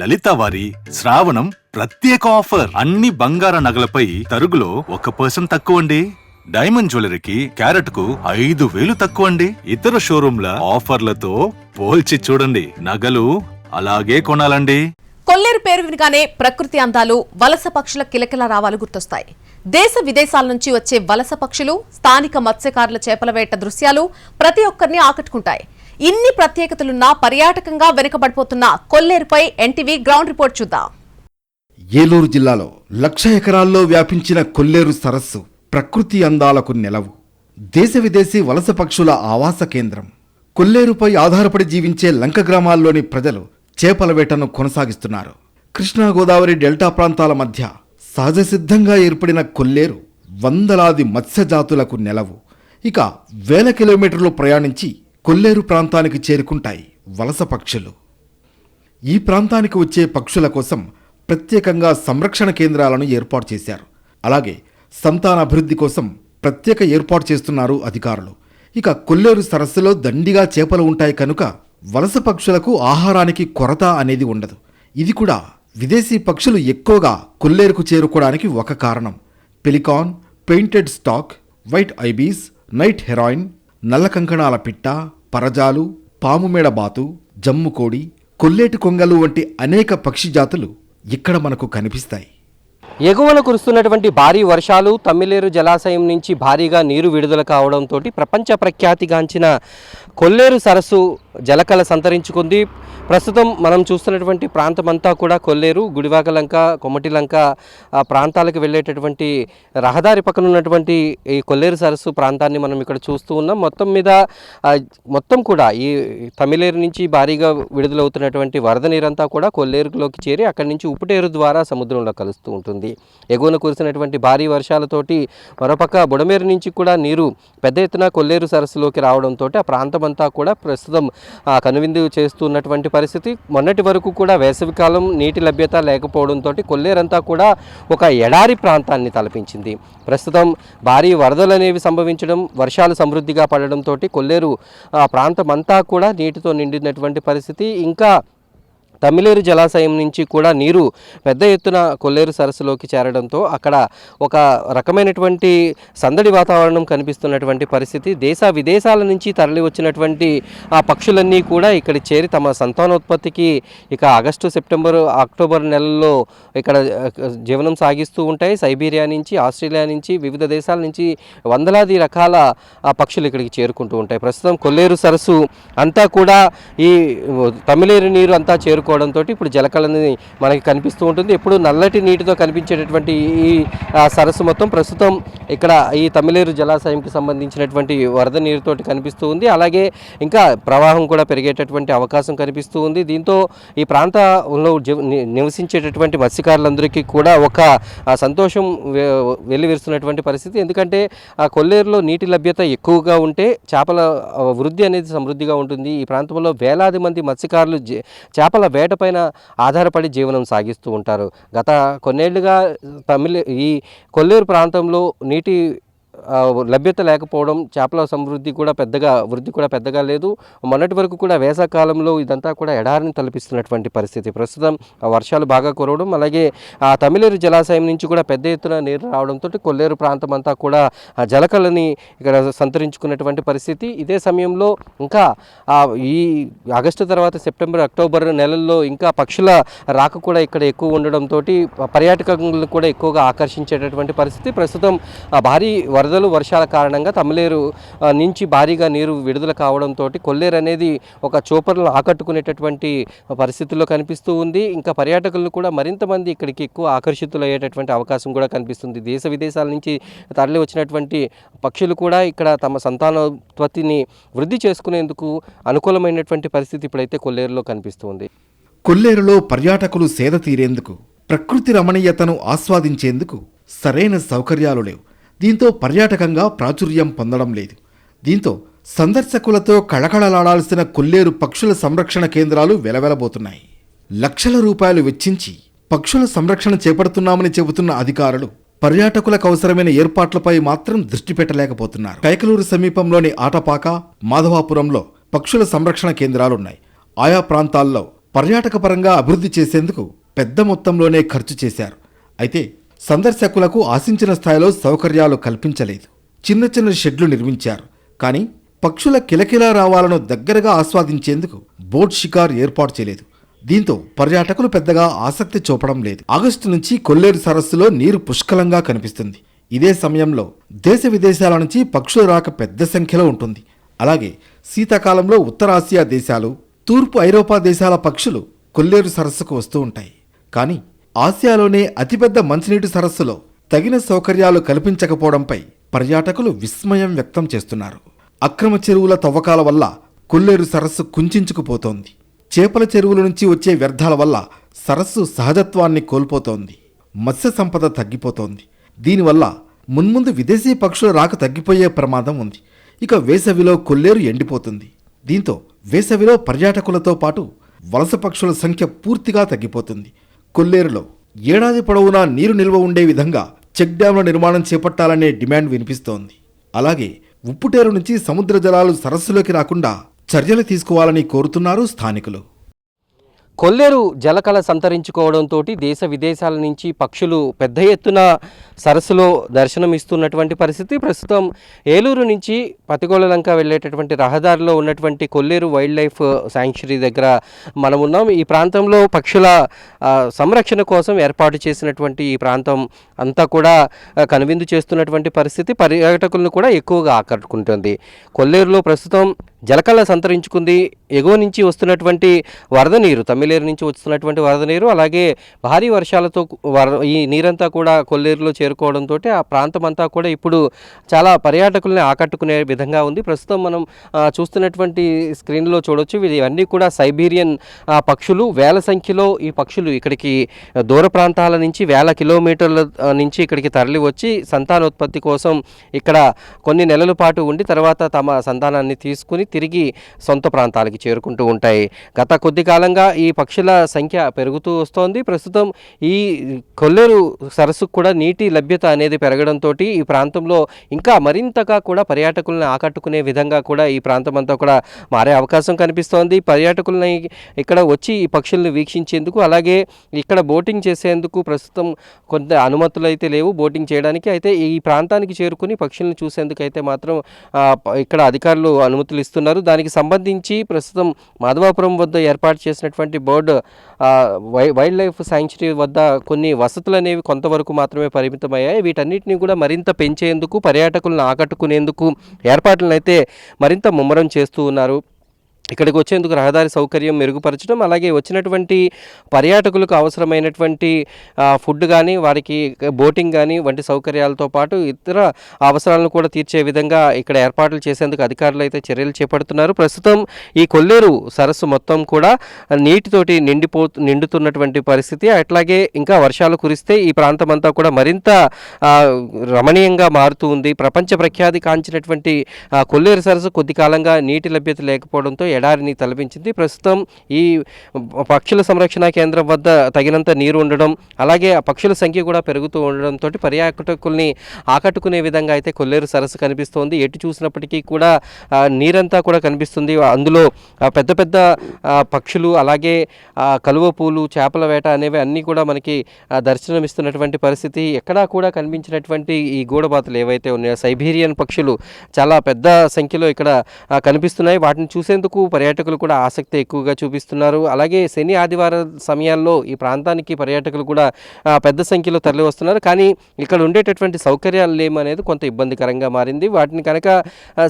లలిత వారి శ్రావణం ప్రత్యేక ఆఫర్. అన్ని బంగార నగలపై తరుగులో 1% తక్కువ అండి. డైమండ్ జ్యువెలరీకి క్యారెట్ కు 5,000 తక్కువ అండి. ఇతర షోరూంల ఆఫర్లతో పోల్చి చూడండి. నగలు అలాగే కొనాలండి. కొల్లేరు పేరు వినగానే ప్రకృతి అందాలు, వలస పక్షుల కిలకిల రావాలు గుర్తొస్తాయి. దేశ విదేశాల నుంచి వచ్చే వలస పక్షులు, స్థానిక మత్స్యకారుల చేపల వేట దృశ్యాలు ప్రతి ఒక్కరిని ఆకట్టుకుంటాయి. ఇన్ని ప్రత్యేకతలున్నా పర్యాటకంగా వెనుకబడిపోతున్న కొల్లేరుపై ఎన్టీవీ గ్రౌండ్ రిపోర్ట్ చూద్దాం. ఏలూరు జిల్లాలో 1,00,000 ఎకరాల్లో వ్యాపించిన కొల్లేరు సరస్సు ప్రకృతి అందాలకు నెలవు. దేశ విదేశీ వలస పక్షుల ఆవాస కేంద్రం. కొల్లేరుపై ఆధారపడి జీవించే లంక గ్రామాల్లోని ప్రజలు చేపల వేటను కొనసాగిస్తున్నారు. కృష్ణా గోదావరి డెల్టా ప్రాంతాల మధ్య సహజ సిద్ధంగా ఏర్పడిన కొల్లేరు వందలాది మత్స్యజాతులకు నెలవు. ఇక వేల కిలోమీటర్లు ప్రయాణించి కొల్లేరు ప్రాంతానికి చేరుకుంటాయి వలస పక్షులు. ఈ ప్రాంతానికి వచ్చే పక్షుల కోసం ప్రత్యేకంగా సంరక్షణ కేంద్రాలను ఏర్పాటు చేశారు. అలాగే సంతానాభివృద్ధి కోసం ప్రత్యేక ఏర్పాటు చేస్తున్నారు అధికారులు. ఇక కొల్లేరు సరస్సులో దండిగా చేపలు ఉంటాయి కనుక వలస పక్షులకు ఆహారానికి కొరత అనేది ఉండదు. ఇది కూడా విదేశీ పక్షులు ఎక్కువగా కొల్లేరుకు చేరుకోవడానికి ఒక కారణం. Pelican, painted stock, white ibis, night heroin, నల్ల కంకణాల పిట్ట, పరజాలు, పాముమేడ బాతు, జమ్ముకోడి, కొల్లేటి కొంగలు వంటి అనేక పక్షి జాతులు ఇక్కడ మనకు కనిపిస్తాయి. ఎగువన కురుస్తున్నటువంటి భారీ వర్షాలు, తమ్మిలేరు జలాశయం నుంచి భారీగా నీరు విడుదల కావడంతో ప్రపంచ ప్రఖ్యాతిగాంచిన కొల్లేరు సరస్సు జలకళ సంతరించుకుంది. ప్రస్తుతం మనం చూస్తున్నటువంటి ప్రాంతమంతా కూడా కొల్లేరు, గుడివాకలంక, కొమ్మటిలంక ప్రాంతాలకు వెళ్ళేటటువంటి రహదారి పక్కన ఉన్నటువంటి ఈ కొల్లేరు సరస్సు ప్రాంతాన్ని మనం ఇక్కడ చూస్తూ ఉన్నాం. మొత్తం కూడా ఈ తమిళేరు నుంచి భారీగా విడుదలవుతున్నటువంటి వరద నీరంతా కూడా కొల్లేరులోకి చేరి అక్కడి నుంచి ఉప్పుటేరు ద్వారా సముద్రంలో కలుస్తూ ఉంటుంది. ఎగువన కురిసినటువంటి భారీ వర్షాలతోటి మరోపక్క బుడమేరు నుంచి కూడా నీరు పెద్ద ఎత్తున కొల్లేరు సరస్సులోకి రావడంతో ఆ ప్రాంతమంతా కూడా ప్రస్తుతం కనువిందు చేస్తున్నటువంటి పరిస్థితి. మొన్నటి వరకు కూడా వేసవికాలం నీటి లభ్యత లేకపోవడంతో కొల్లేరంతా కూడా ఒక ఎడారి ప్రాంతాన్ని తలపించింది. ప్రస్తుతం భారీ వరదలు అనేవి సంభవించడం, వర్షాలు సమృద్ధిగా పడడంతో కొల్లేరు ప్రాంతమంతా కూడా నీటితో నిండినటువంటి పరిస్థితి. ఇంకా తమ్మిలేరు జలాశయం నుంచి కూడా నీరు పెద్ద ఎత్తున కొల్లేరు సరస్సులోకి చేరడంతో అక్కడ ఒక రకమైనటువంటి సందడి వాతావరణం కనిపిస్తున్నటువంటి పరిస్థితి. దేశ విదేశాల నుంచి తరలి వచ్చినటువంటి ఆ పక్షులన్నీ కూడా ఇక్కడ చేరి తమ సంతానోత్పత్తికి ఇక ఆగస్టు, సెప్టెంబర్, అక్టోబర్ నెలల్లో ఇక్కడ జీవనం సాగిస్తూ ఉంటాయి. సైబీరియా నుంచి, ఆస్ట్రేలియా నుంచి, వివిధ దేశాల నుంచి వందలాది రకాల పక్షులు ఇక్కడికి చేరుకుంటూ ఉంటాయి. ప్రస్తుతం కొల్లేరు సరస్సు అంతా కూడా ఈ తమ్మిలేరు నీరు అంతా చేరుకోవడంతో ఇప్పుడు జలకళని మనకి కనిపిస్తూ ఉంటుంది. ఎప్పుడు నల్లటి నీటితో కనిపించేటటువంటి ఈ సరస్సు మొత్తం ప్రస్తుతం ఇక్కడ ఈ తమ్మిలేరు జలాశయంకి సంబంధించినటువంటి వరద నీరుతోటి కనిపిస్తూ ఉంది. అలాగే ఇంకా ప్రవాహం కూడా పెరిగేటటువంటి అవకాశం కనిపిస్తూ ఉంది. దీంతో ఈ ప్రాంతంలో నివసించేటటువంటి మత్స్యకారులందరికీ కూడా ఒక సంతోషం వెల్లివిరుస్తున్నటువంటి పరిస్థితి. ఎందుకంటే ఆ కొల్లేరులో నీటి లభ్యత ఎక్కువగా ఉంటే చేపల వృద్ధి అనేది సమృద్ధిగా ఉంటుంది. ఈ ప్రాంతంలో వేలాది మంది మత్స్యకారులు చేపల వేటపైన ఆధారపడి జీవనం సాగిస్తూ ఉంటారు. గత కొన్నేళ్లుగా ఈ కొల్లేరు ప్రాంతంలో నీటి లభ్యత లేకపోవడం, చేపల వృద్ధి కూడా పెద్దగా లేదు. మొన్నటి వరకు కూడా వేసవకాలంలో ఇదంతా కూడా ఎడారిని తలపిస్తున్నటువంటి పరిస్థితి. ప్రస్తుతం వర్షాలు బాగా కురవడం, అలాగే ఆ తమిళేరు జలాశయం నుంచి కూడా పెద్ద ఎత్తున నీరు రావడంతో కొల్లేరు ప్రాంతం అంతా కూడా జలకళని ఇక్కడ సంతరించుకున్నటువంటి పరిస్థితి. ఇదే సమయంలో ఇంకా ఈ ఆగస్టు తర్వాత సెప్టెంబర్, అక్టోబర్ నెలల్లో ఇంకా పక్షుల రాక కూడా ఇక్కడ ఎక్కువ ఉండడంతో పర్యాటకులను కూడా ఎక్కువగా ఆకర్షించేటటువంటి పరిస్థితి. ప్రస్తుతం భారీ వరదలు, వర్షాల కారణంగా తమ్మిలేరు నుంచి భారీగా నీరు విడుదల కావడంతో కొల్లేరు అనేది ఒక చూపర్లను ఆకట్టుకునేటటువంటి పరిస్థితుల్లో కనిపిస్తూ ఉంది. ఇంకా పర్యాటకులను కూడా మరింత మంది ఇక్కడికి ఎక్కువ ఆకర్షితులయ్యేటటువంటి అవకాశం కూడా కనిపిస్తుంది. దేశ విదేశాల నుంచి తరలి వచ్చినటువంటి పక్షులు కూడా ఇక్కడ తమ సంతానోత్పత్తిని వృద్ధి చేసుకునేందుకు అనుకూలమైనటువంటి పరిస్థితి ఇప్పుడైతే కొల్లేరులో కనిపిస్తుంది. కొల్లేరులో పర్యాటకులు సేద తీరేందుకు, ప్రకృతి రమణీయతను ఆస్వాదించేందుకు సరైన సౌకర్యాలు లేవు. దీంతో పర్యాటకంగా ప్రాచుర్యం పొందడం లేదు. దీంతో సందర్శకులతో కళకళలాడాల్సిన కొల్లేరు పక్షుల సంరక్షణ కేంద్రాలు వెలవెలబోతున్నాయి. లక్షల రూపాయలు వెచ్చించి పక్షుల సంరక్షణ చేపడుతున్నామని చెబుతున్న అధికారులు పర్యాటకులకు అవసరమైన ఏర్పాట్లపై మాత్రం దృష్టి పెట్టలేకపోతున్నారు. కైకలూరు సమీపంలోని ఆటపాక, మాధవాపురంలో పక్షుల సంరక్షణ కేంద్రాలున్నాయి. ఆయా ప్రాంతాల్లో పర్యాటక పరంగా అభివృద్ధి చేసేందుకు పెద్ద మొత్తంలోనే ఖర్చు చేశారు. అయితే సందర్శకులకు ఆశించిన స్థాయిలో సౌకర్యాలు కల్పించలేదు. చిన్న చిన్న షెడ్లు నిర్మించారు. కానీ పక్షుల కిలకిలా రావాలను దగ్గరగా ఆస్వాదించేందుకు బోట్ షికార్ ఏర్పాటు చేయలేదు. దీంతో పర్యాటకులు పెద్దగా ఆసక్తి చూపడం లేదు. ఆగస్టు నుంచి కొల్లేరు సరస్సులో నీరు పుష్కలంగా కనిపిస్తుంది. ఇదే సమయంలో దేశ విదేశాల నుంచి పక్షుల రాక పెద్ద సంఖ్యలో ఉంటుంది. అలాగే శీతాకాలంలో ఉత్తరాసియా దేశాలు, తూర్పు ఐరోపా దేశాల పక్షులు కొల్లేరు సరస్సుకు వస్తూ ఉంటాయి. కానీ ఆసియాలోనే అతిపెద్ద మంచినీటి సరస్సులో తగిన సౌకర్యాలు కల్పించకపోవడంపై పర్యాటకులు విస్మయం వ్యక్తం చేస్తున్నారు. అక్రమ చెరువుల తవ్వకాల వల్ల కొల్లేరు సరస్సు కుంచుకుపోతోంది. చేపల చెరువుల నుంచి వచ్చే వ్యర్థాల వల్ల సరస్సు సహజత్వాన్ని కోల్పోతోంది. మత్స్య సంపద తగ్గిపోతోంది. దీనివల్ల మున్ముందు విదేశీ పక్షుల రాక తగ్గిపోయే ప్రమాదం ఉంది. ఇక వేసవిలో కొల్లేరు ఎండిపోతుంది. దీంతో వేసవిలో పర్యాటకులతో పాటు వలస పక్షుల సంఖ్య పూర్తిగా తగ్గిపోతుంది. కొల్లేరులో ఏడాది పొడవునా నీరు నిల్వ ఉండే విధంగా చెక్ డ్యాంల నిర్మాణం చేపట్టాలనే డిమాండ్ వినిపిస్తోంది. అలాగే ఉప్పుటేరు నుంచి సముద్ర జలాలు సరస్సులోకి రాకుండా చర్యలు తీసుకోవాలని కోరుతున్నారు స్థానికులు. కొల్లేరు జలకళ సంతరించుకోవడంతో దేశ విదేశాల నుంచి పక్షులు పెద్ద ఎత్తున సరస్సులో దర్శనమిస్తున్నటువంటి పరిస్థితి. ప్రస్తుతం ఏలూరు నుంచి పతిగొల్లలంక వెళ్ళేటటువంటి రహదారిలో ఉన్నటువంటి కొల్లేరు వైల్డ్ లైఫ్ శాంక్చురీ దగ్గర మనం ఉన్నాం. ఈ ప్రాంతంలో పక్షుల సంరక్షణ కోసం ఏర్పాటు చేసినటువంటి ఈ ప్రాంతం అంతా కూడా కనువిందు చేస్తున్నటువంటి పరిస్థితి పర్యాటకులను కూడా ఎక్కువగా ఆకట్టుకుంటుంది. కొల్లేరులో ప్రస్తుతం జలకళ సంతరించుకుంది. ఎగువ నుంచి వస్తున్నటువంటి వరద నీరు, తమిళేరు నుంచి వస్తున్నటువంటి వరద నీరు, అలాగే భారీ వర్షాలతో ఈ నీరంతా కూడా కొల్లేరులో చేరుకోవడంతో ఆ ప్రాంతం అంతా కూడా ఇప్పుడు చాలా పర్యాటకుల్ని ఆకట్టుకునే విధంగా ఉంది. ప్రస్తుతం మనం చూస్తున్నటువంటి స్క్రీన్లో చూడొచ్చు. ఇవన్నీ కూడా సైబీరియన్ పక్షులు. వేల సంఖ్యలో ఈ పక్షులు ఇక్కడికి దూర ప్రాంతాల నుంచి వేల కిలోమీటర్ల నుంచి ఇక్కడికి తరలి వచ్చి సంతానోత్పత్తి కోసం ఇక్కడ కొన్ని నెలల పాటు ఉండి తర్వాత తమ సంతానాన్ని తీసుకుని తిరిగి సొంత ప్రాంతాలకి చేరుకుంటూ ఉంటాయి. గత కొద్ది కాలంగా ఈ పక్షుల సంఖ్య పెరుగుతూ వస్తోంది. ప్రస్తుతం ఈ కొల్లేరు సరస్సుకు కూడా నీటి లభ్యత అనేది పెరగడంతో ఈ ప్రాంతంలో ఇంకా మరింతగా కూడా పర్యాటకులను ఆకట్టుకునే విధంగా కూడా ఈ ప్రాంతం అంతా కూడా మారే అవకాశం కనిపిస్తోంది. పర్యాటకులని ఇక్కడ వచ్చి ఈ పక్షులను వీక్షించేందుకు, అలాగే ఇక్కడ బోటింగ్ చేసేందుకు ప్రస్తుతం కొంత అనుమతులు అయితే లేవు బోటింగ్ చేయడానికి. అయితే ఈ ప్రాంతానికి చేరుకుని పక్షులను చూసేందుకు అయితే మాత్రం ఇక్కడ అధికారులు అనుమతులు ఇస్తున్నారు. దానికి సంబంధించి ప్రస్తుతం మాధవాపురం వద్ద ఏర్పాటు చేసినటువంటి బర్డ్ వైల్డ్ లైఫ్ శాంక్చురీ వద్ద కొన్ని వసతులు అనేవి కొంతవరకు మాత్రమే పరిమితమయ్యాయి. వీటన్నిటిని కూడా మరింత పెంచేందుకు, పర్యాటకులను ఆకట్టుకునేందుకు ఏర్పాట్లను అయితే మరింత ముమ్మరం చేస్తూ ఉన్నారు. ఇక్కడికి వచ్చేందుకు రహదారి సౌకర్యం మెరుగుపరచడం, అలాగే వచ్చినటువంటి పర్యాటకులకు అవసరమైనటువంటి ఫుడ్ కానీ, వారికి బోటింగ్ కానీ వంటి సౌకర్యాలతో పాటు ఇతర అవసరాలను కూడా తీర్చే విధంగా ఇక్కడ ఏర్పాట్లు చేసేందుకు అధికారులు అయితే చర్యలు చేపడుతున్నారు. ప్రస్తుతం ఈ కొల్లేరు సరస్సు మొత్తం కూడా నీటితోటి నిండుతున్నటువంటి పరిస్థితి. అట్లాగే ఇంకా వర్షాలు కురిస్తే ఈ ప్రాంతం అంతా కూడా మరింత రమణీయంగా మారుతూ ఉంది. ప్రపంచ ప్రఖ్యాతి కాంచినటువంటి కొల్లేరు సరస్సు కొద్ది కాలంగా నీటి లభ్యత లేకపోవడంతో ఎడారిని తలపించింది. ప్రస్తుతం ఈ పక్షుల సంరక్షణ కేంద్రం వద్ద తగినంత నీరు ఉండడం, అలాగే ఆ పక్షుల సంఖ్య కూడా పెరుగుతూ ఉండడంతో పర్యాటకుల్ని ఆకట్టుకునే విధంగా అయితే కొల్లేరు సరస్సు కనిపిస్తోంది. ఎటు చూసినప్పటికీ కూడా నీరంతా కూడా కనిపిస్తుంది. అందులో పెద్ద పెద్ద పక్షులు, అలాగే కలువ పూలు, చేపల వేట అనేవి అన్నీ కూడా మనకి దర్శనమిస్తున్నటువంటి పరిస్థితి. ఎక్కడా కూడా కనిపించినటువంటి ఈ గూడబాతులు ఏవైతే ఉన్నాయో సైబీరియన్ పక్షులు చాలా పెద్ద సంఖ్యలో ఇక్కడ కనిపిస్తున్నాయి. వాటిని చూసేందుకు పర్యాటకులు కూడా ఆసక్తి ఎక్కువగా చూపిస్తున్నారు. అలాగే శని ఆదివారం సమయాల్లో ఈ ప్రాంతానికి పర్యాటకులు కూడా పెద్ద సంఖ్యలో తరలి వస్తున్నారు. కానీ ఇక్కడ ఉండేటటువంటి సౌకర్యాలు లేమనేది కొంత ఇబ్బందికరంగా మారింది. వాటిని కనుక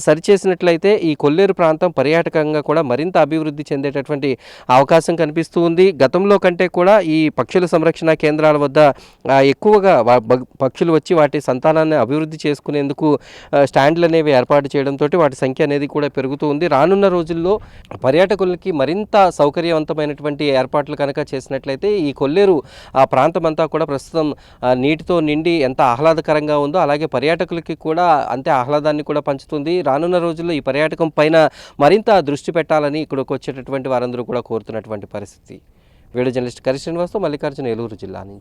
సరిచేసినట్లయితే ఈ కొల్లేరు ప్రాంతం పర్యాటకంగా కూడా మరింత అభివృద్ధి చెందేటటువంటి అవకాశం కనిపిస్తూ ఉంది. గతంలో కంటే కూడా ఈ పక్షుల సంరక్షణ కేంద్రాల వద్ద ఎక్కువగా పక్షులు వచ్చి వాటి సంతానాన్ని అభివృద్ధి చేసుకునేందుకు స్టాండ్లు అనేవి ఏర్పాటు చేయడంతో వాటి సంఖ్య అనేది కూడా పెరుగుతూ ఉంది. రానున్న రోజుల్లో పర్యాటకులకి మరింత సౌకర్యవంతమైనటువంటి ఏర్పాట్లు కనుక చేసినట్లయితే ఈ కొల్లేరు ఆ ప్రాంతం అంతా కూడా ప్రస్తుతం నీటితో నిండి ఎంత ఆహ్లాదకరంగా ఉందో అలాగే పర్యాటకులకి కూడా అంతే ఆహ్లాదాన్ని కూడా పంచుతుంది. రానున్న రోజుల్లో ఈ పర్యాటకం పైన మరింత దృష్టి పెట్టాలని ఇక్కడికి వచ్చేటటువంటి వారందరూ కూడా కోరుతున్నటువంటి పరిస్థితి. వీడియో జర్నలిస్ట్ కరి శ్రీనివాస్తో మల్లికార్జున, ఏలూరు జిల్లా నుంచి.